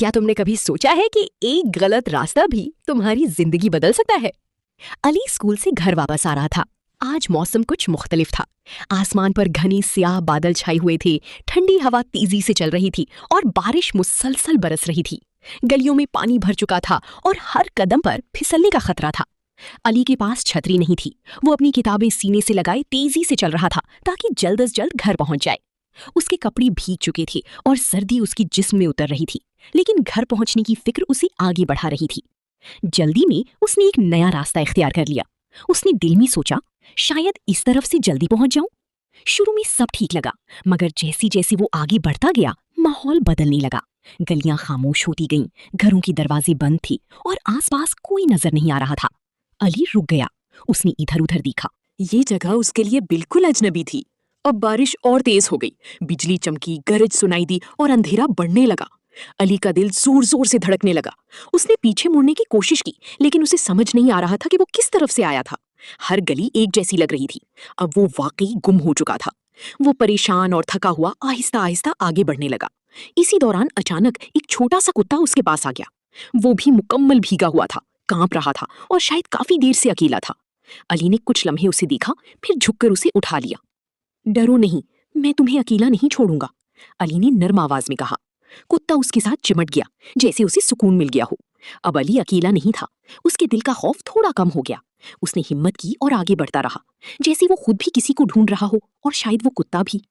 क्या तुमने कभी सोचा है कि एक गलत रास्ता भी तुम्हारी जिंदगी बदल सकता है? अली स्कूल से घर वापस आ रहा था। आज मौसम कुछ मुख्तलिफ था। आसमान पर घने स्याह बादल छाए हुए थे, ठंडी हवा तेजी से चल रही थी और बारिश मुसलसल बरस रही थी। गलियों में पानी भर चुका था और हर कदम पर फिसलने का खतरा था। अली के पास छतरी नहीं थी। वो अपनी किताबें सीने से लगाए तेजी से चल रहा था ताकि जल्द से जल्द घर पहुंच जाए। उसके कपड़े भीग चुके थे और सर्दी उसकी जिस्म में उतर रही थी, लेकिन घर पहुंचने की फिक्र उसे आगे बढ़ा रही थी। जल्दी में उसने एक नया रास्ता इख्तियार कर लिया। उसने दिल में सोचा, शायद इस तरफ से जल्दी पहुंच जाऊं। शुरू में सब ठीक लगा, मगर जैसे जैसे वो आगे बढ़ता गया माहौल बदलने लगा। गलियां खामोश होती गईं, घरों के दरवाजे बंद थे और आसपास कोई नजर नहीं आ रहा था। अली रुक गया। उसने इधर उधर देखा। ये जगह उसके लिए बिल्कुल अजनबी थी। अब बारिश और तेज हो गई, बिजली चमकी, गरज सुनाई दी और अंधेरा बढ़ने लगा। अली का दिल जोर जोर से धड़कने लगा। उसने पीछे मुड़ने की कोशिश की, लेकिन उसे समझ नहीं आ रहा था कि वो किस तरफ से आया था। हर गली एक जैसी लग रही थी। अब वो वाकई गुम हो चुका था। वो परेशान और थका हुआ आहिस्ता आहिस्ता आगे बढ़ने लगा। इसी दौरान अचानक एक छोटा सा कुत्ता उसके पास आ गया। वो भी मुकम्मल भीगा हुआ था, कांप रहा था और शायद काफी देर से अकेला था। अली ने कुछ लम्हे उसे देखा, फिर झुककर उसे उठा लिया। डरो नहीं, मैं तुम्हें अकेला नहीं छोड़ूंगा, अली ने नर्म आवाज में कहा। कुत्ता उसके साथ चिमट गया, जैसे उसे सुकून मिल गया हो। अब अली अकेला नहीं था। उसके दिल का खौफ थोड़ा कम हो गया। उसने हिम्मत की और आगे बढ़ता रहा, जैसे वो खुद भी किसी को ढूंढ रहा हो और शायद वो कुत्ता भी।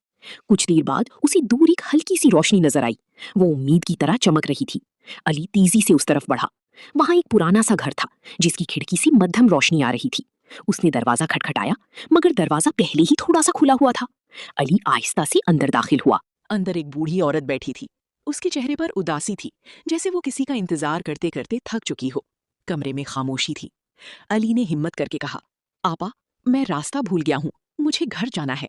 कुछ देर बाद उसे दूर एक हल्की सी रोशनी नजर आई। वो उम्मीद की तरह चमक रही थी। अली तेजी से उस तरफ बढ़ा। वहां एक पुराना सा घर था, जिसकी खिड़की से मध्यम रोशनी आ रही थी। उसने दरवाजा खटखटाया, मगर दरवाजा पहले ही थोड़ा सा खुला हुआ था। अली आहिस्ता से अंदर दाखिल हुआ। अंदर एक बूढ़ी औरत बैठी थी। उसके चेहरे पर उदासी थी, जैसे वो किसी का इंतजार करते करते थक चुकी हो। कमरे में खामोशी थी। अली ने हिम्मत करके कहा, आपा, मैं रास्ता भूल गया हूँ, मुझे घर जाना है।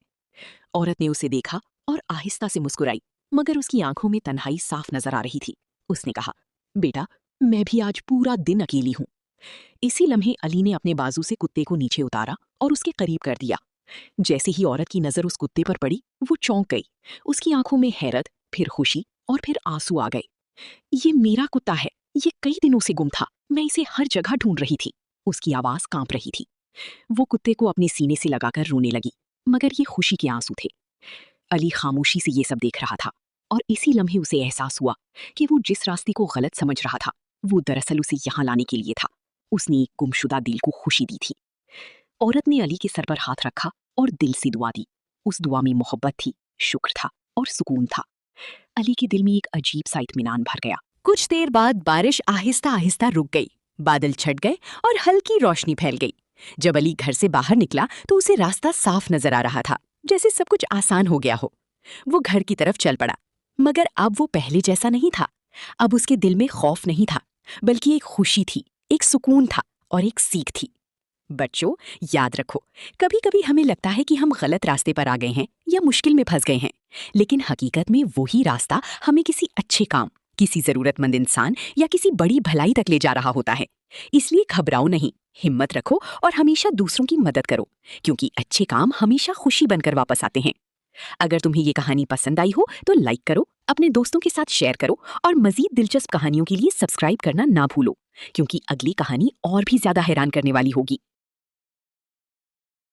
औरत ने उसे देखा और आहिस्ता से मुस्कुराई, मगर उसकी आंखों में तन्हाई साफ नजर आ रही थी। उसने कहा, बेटा, मैं भी आज पूरा दिन अकेली हूँ। इसी लम्हे अली ने अपने बाजू से कुत्ते को नीचे उतारा और उसके करीब कर दिया। जैसे ही औरत की नजर उस कुत्ते पर पड़ी, वो चौंक गई। उसकी आंखों में हैरत, फिर खुशी और फिर आंसू आ गए। ये मेरा कुत्ता है, ये कई दिनों से गुम था, मैं इसे हर जगह ढूंढ रही थी। उसकी आवाज कांप रही थी। वो कुत्ते को अपने सीने से लगाकर रोने लगी, मगर ये खुशी के आंसू थे। अली खामोशी से ये सब देख रहा था और इसी लम्हे उसे एहसास हुआ कि वो जिस रास्ते को गलत समझ रहा था, वो दरअसल उसे यहाँ लाने के लिए था। उसने एक गुमशुदा दिल को खुशी दी थी। औरत ने अली के सर पर हाथ रखा और दिल से दुआ दी। उस दुआ में मोहब्बत थी, शुक्र था और सुकून था। अली के दिल में एक अजीब सा इत्मीनान भर गया। कुछ देर बाद बारिश आहिस्ता आहिस्ता रुक गई। बादल छट गए और हल्की रोशनी फैल गई। जब अली घर से बाहर निकला तो उसे रास्ता साफ नजर आ रहा था, जैसे सब कुछ आसान हो गया हो। वो घर की तरफ चल पड़ा, मगर अब वो पहले जैसा नहीं था। अब उसके दिल में खौफ नहीं था, बल्कि एक खुशी थी, एक सुकून था और एक सीख थी। बच्चों, याद रखो, कभी कभी हमें लगता है कि हम गलत रास्ते पर आ गए हैं या मुश्किल में फंस गए हैं, लेकिन हकीकत में वही रास्ता हमें किसी अच्छे काम, किसी जरूरतमंद इंसान या किसी बड़ी भलाई तक ले जा रहा होता है। इसलिए घबराओ नहीं, हिम्मत रखो और हमेशा दूसरों की मदद करो, क्योंकि अच्छे काम हमेशा खुशी बनकर वापस आते हैं। अगर तुम्हें ये कहानी पसंद आई हो तो लाइक करो, अपने दोस्तों के साथ शेयर करो और मजीद दिलचस्प कहानियों के लिए सब्सक्राइब करना ना भूलो, क्योंकि अगली कहानी और भी ज्यादा हैरान करने वाली होगी।